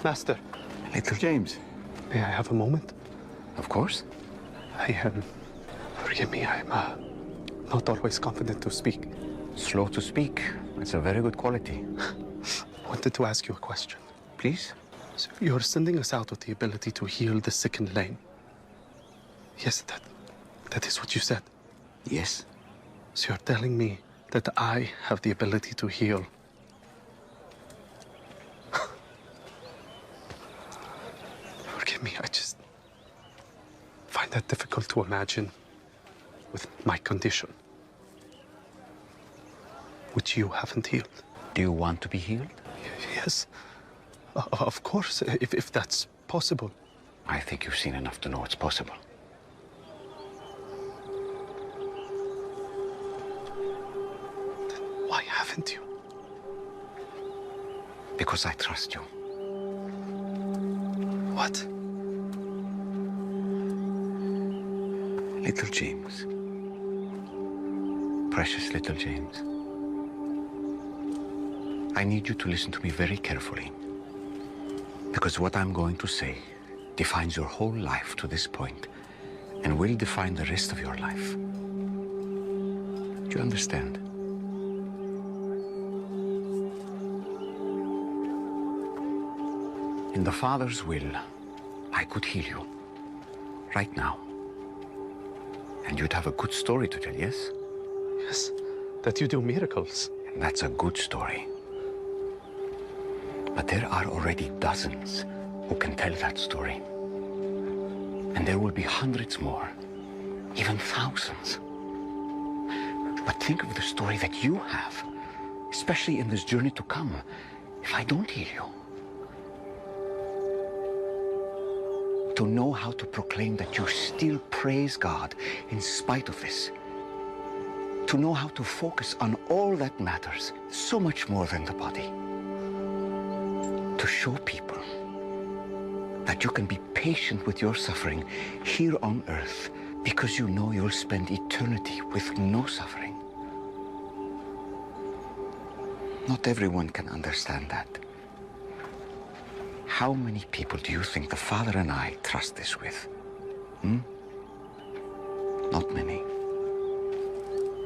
Master. Little James. May I have a moment? Of course. Forgive me, I'm not always confident to speak. Slow to speak. It's a very good quality. Wanted to ask you a question. Please? So you're sending us out with the ability to heal the sick and lame. Yes, that is what you said. Yes. So you're telling me that I have the ability to heal. Forgive me, I just find that difficult to imagine with my condition, which you haven't healed. Do you want to be healed? Yes, of course, if that's possible. I think you've seen enough to know it's possible. Then why haven't you? Because I trust you. What? Little James. Precious little James. I need you to listen to me very carefully. Because what I'm going to say defines your whole life to this point and will define the rest of your life. Do you understand? In the Father's will, I could heal you right now. And you'd have a good story to tell, yes? Yes, that you do miracles. And that's a good story. But there are already dozens who can tell that story. And there will be hundreds more, even thousands. But think of the story that you have, especially in this journey to come, if I don't heal you. To know how to proclaim that you still praise God in spite of this. To know how to focus on all that matters, so much more than the body. To show people that you can be patient with your suffering here on earth because you know you'll spend eternity with no suffering. Not everyone can understand that. How many people do you think the Father and I trust this with? Not many.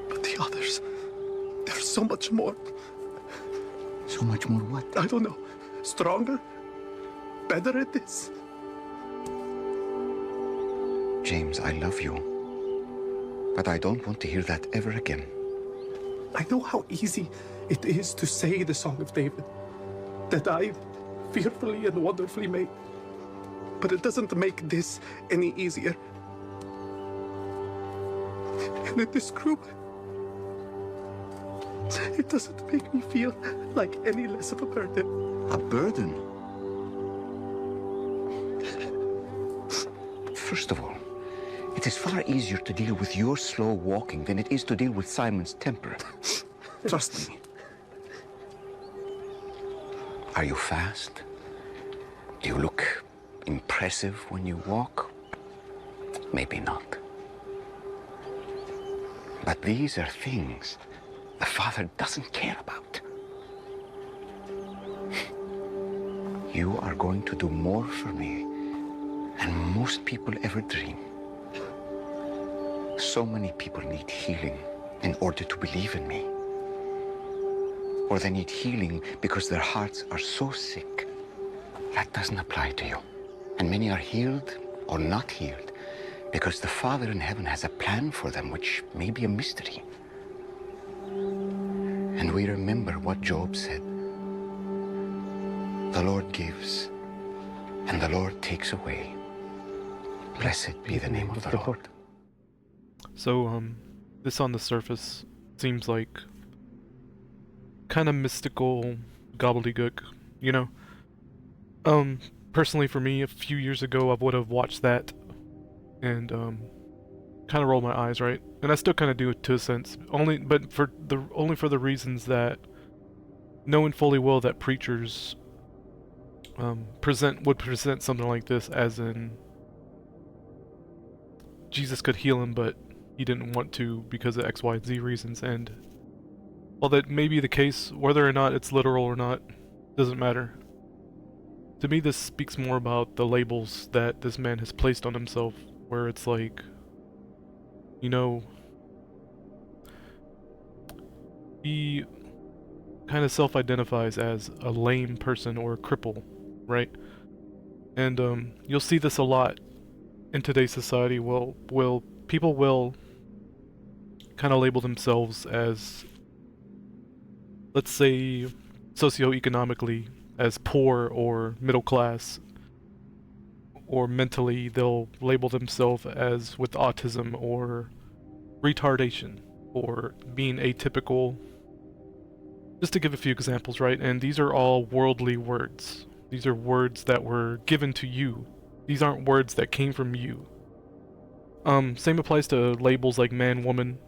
But the others, there's so much more. So much more what? I don't know. Stronger? Better at this? James, I love you. But I don't want to hear that ever again. I know how easy it is to say the Song of David, that I fearfully and wonderfully made. But it doesn't make this any easier. And in this group, it doesn't make me feel like any less of a burden. A burden? First of all, it is far easier to deal with your slow walking than it is to deal with Simon's temper. Trust me. Are you fast? Do you look impressive when you walk? Maybe not. But these are things the Father doesn't care about. You are going to do more for me than most people ever dream. So many people need healing in order to believe in me. Or they need healing because their hearts are so sick. That doesn't apply to you. And many are healed or not healed because the Father in heaven has a plan for them which may be a mystery. And we remember what Job said. The Lord gives and the Lord takes away. Blessed be the name of the Lord. So, this on the surface seems like kind of mystical gobbledygook, you know? Personally for me, a few years ago, I would have watched that and, kind of rolled my eyes, right? And I still kind of do it to a sense, only for the reasons that knowing fully well that preachers, would present something like this as in Jesus could heal him, but he didn't want to because of X, Y, and Z reasons, and while that may be the case, whether or not it's literal or not, doesn't matter. to me this speaks more about the labels that this man has placed on himself, where it's like, you know, he kind of self-identifies as a lame person or a cripple, right? And you'll see this a lot in today's society. People will kind of label themselves as, let's say, socioeconomically as poor or middle class, or mentally they'll label themselves as with autism or retardation or being atypical, just to give a few examples, right? And these are all worldly words. These are words that were given to you. These aren't words that came from you. Same applies to labels like man, woman,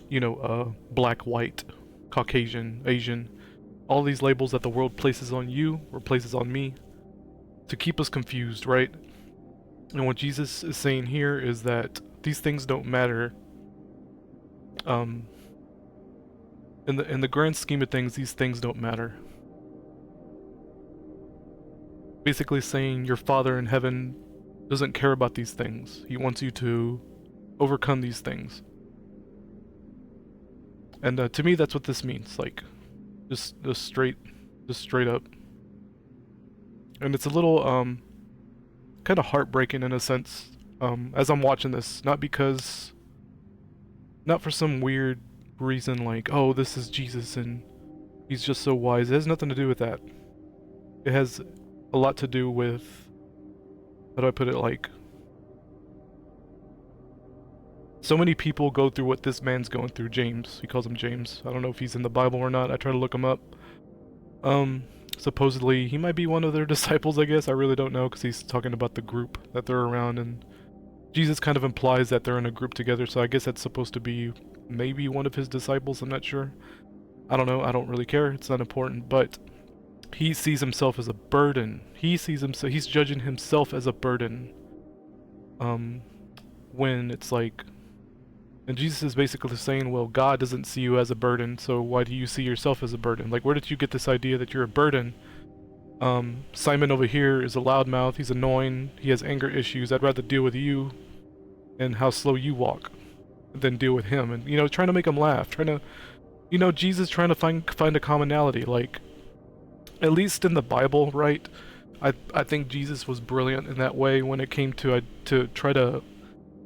you know, black, white, Caucasian, Asian. All these labels that the world places on you or places on me to keep us confused, right? And what Jesus is saying here is that these things don't matter. In the grand scheme of things, these things don't matter. Basically saying your Father in heaven doesn't care about these things. He wants you to overcome these things. And to me, that's what this means. Like, just straight up. And it's a little kind of heartbreaking in a sense, as I'm watching this. Not for some weird reason like, oh, this is Jesus and he's just so wise. It has nothing to do with that. It has a lot to do with, how do I put it, like, so many people go through what this man's going through. James, he calls him James. I don't know if he's in the Bible or not. I try to look him up. Supposedly he might be one of their disciples, I guess. I really don't know, because he's talking about the group that they're around, and Jesus kind of implies that they're in a group together, so I guess that's supposed to be maybe one of his disciples. I'm not sure. I don't know. I don't really care. It's not important. But he sees himself as a burden. He's judging himself as a burden. When it's like, and Jesus is basically saying, well, God doesn't see you as a burden, so why do you see yourself as a burden? Like, where did you get this idea that you're a burden? Simon over here is a loudmouth. He's annoying. He has anger issues. I'd rather deal with you and how slow you walk than deal with him. And, you know, trying to make him laugh. Trying to, you know, Jesus trying to find a commonality. Like, at least in the Bible, right? I think Jesus was brilliant in that way when it came to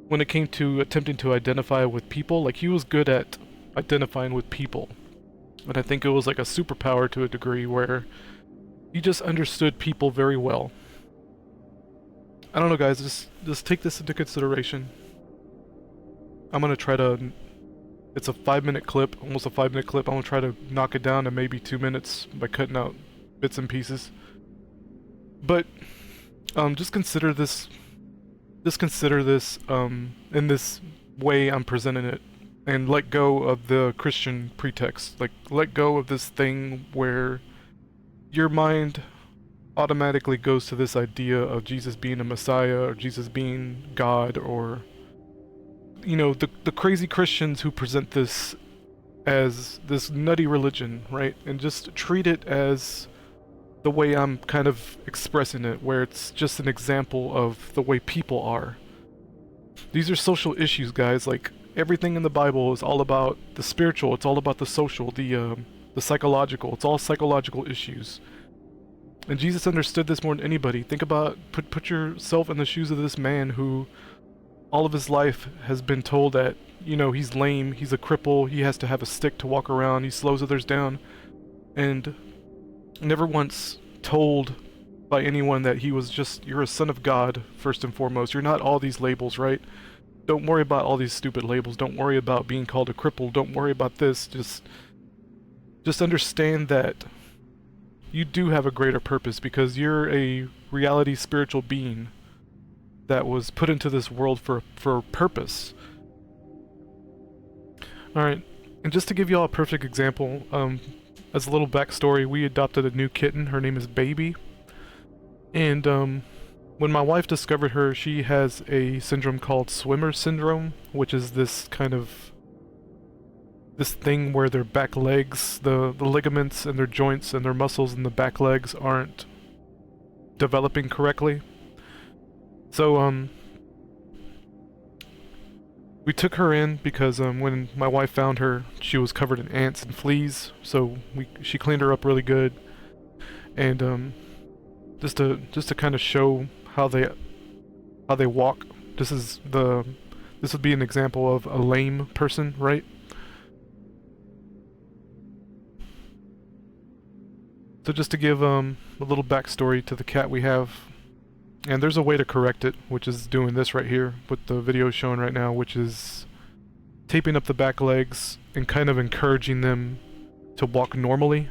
attempting to identify with people. Like, he was good at identifying with people. And I think it was like a superpower to a degree where he just understood people very well. I don't know, guys, just take this into consideration. I'm gonna try to, it's a 5-minute clip, almost a 5-minute clip. I'm gonna try to knock it down to maybe 2 minutes by cutting out bits and pieces. But just consider this in this way I'm presenting it, and let go of the Christian pretext. Like, let go of this thing where your mind automatically goes to this idea of Jesus being a Messiah or Jesus being God, or, you know, the crazy Christians who present this as this nutty religion, right? And just treat it as the way I'm kind of expressing it, where it's just an example of the way people are. These are social issues, guys. Like, everything in the Bible is all about the spiritual, it's all about the social, the psychological. It's all psychological issues. And Jesus understood this more than anybody. Think about, put yourself in the shoes of this man who all of his life has been told that, you know, he's lame, he's a cripple, he has to have a stick to walk around, he slows others down, and never once told by anyone that he was just, you're a son of God, first and foremost. You're not all these labels, right? Don't worry about all these stupid labels. Don't worry about being called a cripple. Don't worry about this. Just understand that you do have a greater purpose, because you're a reality spiritual being that was put into this world for a purpose. Alright, and just to give you all a perfect example, as a little backstory, we adopted a new kitten. Her name is Baby. And when my wife discovered her, she has a syndrome called swimmer syndrome, which is this kind of, this thing where their back legs, the ligaments and their joints and their muscles in the back legs aren't developing correctly. So we took her in because when my wife found her, she was covered in ants and fleas. So she cleaned her up really good, and just to kind of show how they walk. This would be an example of a lame person, right? So just to give a little backstory to the cat we have, and there's a way to correct it, which is doing this right here, what the video is showing right now, which is taping up the back legs and kind of encouraging them to walk normally,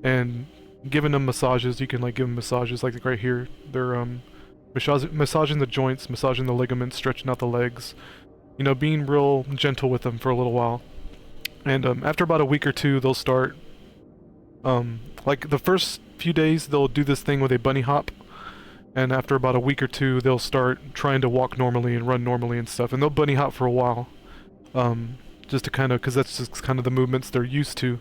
and giving them massages. You can like give them massages like right here. They're massaging the joints, massaging the ligaments, stretching out the legs, you know, being real gentle with them for a little while. And after about a week or two, they'll start, like the first few days, they'll do this thing where they bunny hop. And after about a week or two, they'll start trying to walk normally and run normally and stuff. And they'll bunny hop for a while. Just to kind of, because that's just kind of the movements they're used to.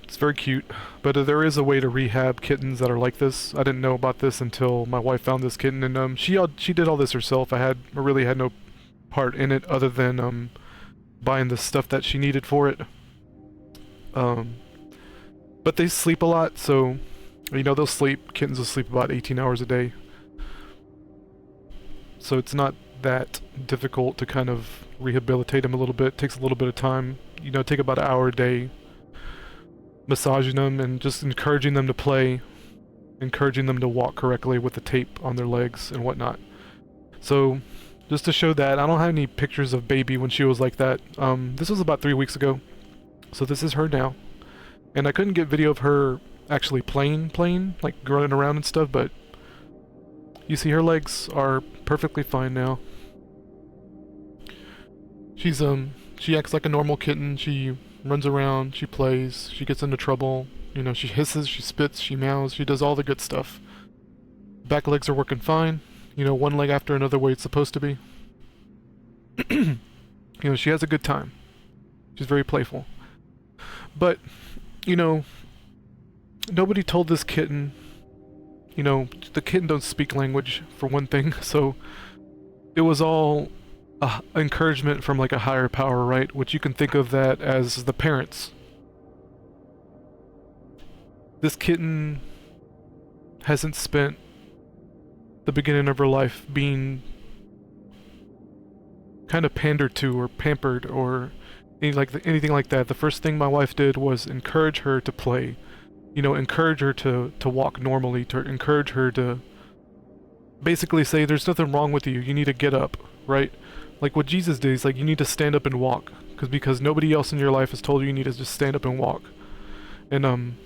It's very cute. But there is a way to rehab kittens that are like this. I didn't know about this until my wife found this kitten. And she did all this herself. I really had no part in it other than buying the stuff that she needed for it. But they sleep a lot, so, you know, kittens will sleep about 18 hours a day. So it's not that difficult to kind of rehabilitate them a little bit. It takes a little bit of time, you know, take about an hour a day, massaging them and just encouraging them to play, encouraging them to walk correctly with the tape on their legs and whatnot. So, just to show that, I don't have any pictures of baby when she was like that. This was about 3 weeks ago. So this is her now. And I couldn't get video of her actually playing, like running around and stuff, but you see her legs are perfectly fine now. She acts like a normal kitten. She runs around, she plays, she gets into trouble, you know, she hisses, she spits, she meows, she does all the good stuff. Back legs are working fine, you know, one leg after another way it's supposed to be. You know, she has a good time. She's very playful. But, you know, nobody told this kitten, you know, the kitten don't speak language, for one thing, so it was all encouragement from like a higher power, right? Which you can think of that as the parents. This kitten hasn't spent the beginning of her life being kind of pandered to or pampered or anything like that. The first thing my wife did was encourage her to play, you know, encourage her to walk normally, to encourage her to basically say there's nothing wrong with you, you need to get up, right? Like what Jesus did, he's like, you need to stand up and walk, because nobody else in your life has told you need to just stand up and walk. And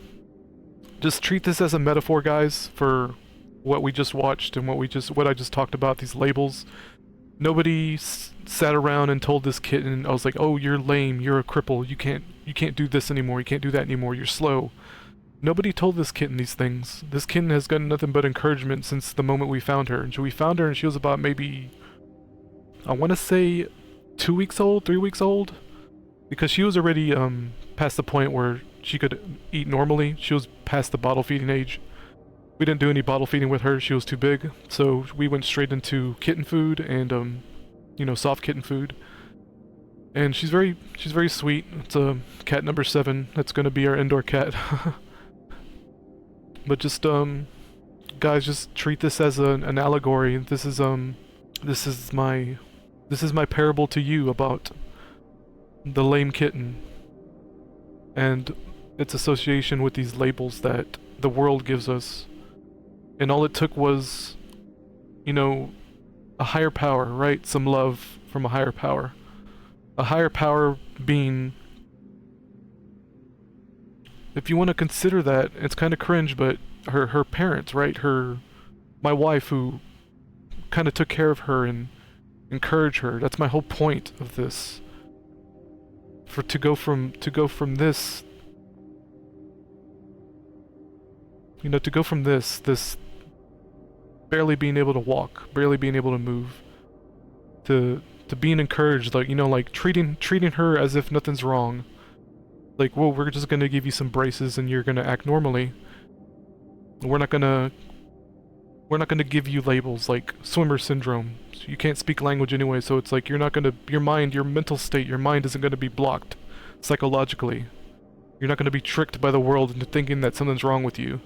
just treat this as a metaphor, guys, for what we just watched and what I just talked about, these labels. Nobody sat around and told this kitten, I was like, oh, you're lame, you're a cripple, you can't do this anymore, you can't do that anymore, you're slow. Nobody told this kitten these things. This kitten has gotten nothing but encouragement since the moment we found her. And so we found her and she was about maybe, I want to say 2 weeks old, 3 weeks old, because she was already past the point where she could eat normally. She was past the bottle feeding age. We didn't do any bottle feeding with her, she was too big, so we went straight into kitten food and you know, soft kitten food. And she's very sweet. It's a cat number 7. That's gonna be our indoor cat. But just guys, just treat this as an allegory. This is my parable to you about the lame kitten and its association with these labels that the world gives us. And all it took was, you know, a higher power, right? Some love from a higher power. A higher power being, if you want to consider that, it's kind of cringe, but her parents, right? My wife, who kind of took care of her and encouraged her. That's my whole point of this. To go from this, you know, to go from this barely being able to walk, barely being able to move, to being encouraged, like, you know, like treating her as if nothing's wrong. Like, well, we're just gonna give you some braces and you're gonna act normally. We're not gonna give you labels like swimmer syndrome. You can't speak language anyway, so it's like you're not gonna, your mind, your mental state, your mind isn't gonna be blocked psychologically. You're not gonna be tricked by the world into thinking that something's wrong with you.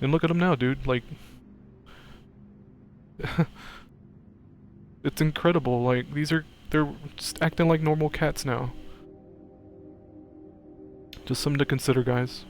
And look at them now, dude, like... It's incredible, like, they're just acting like normal cats now. Just something to consider, guys.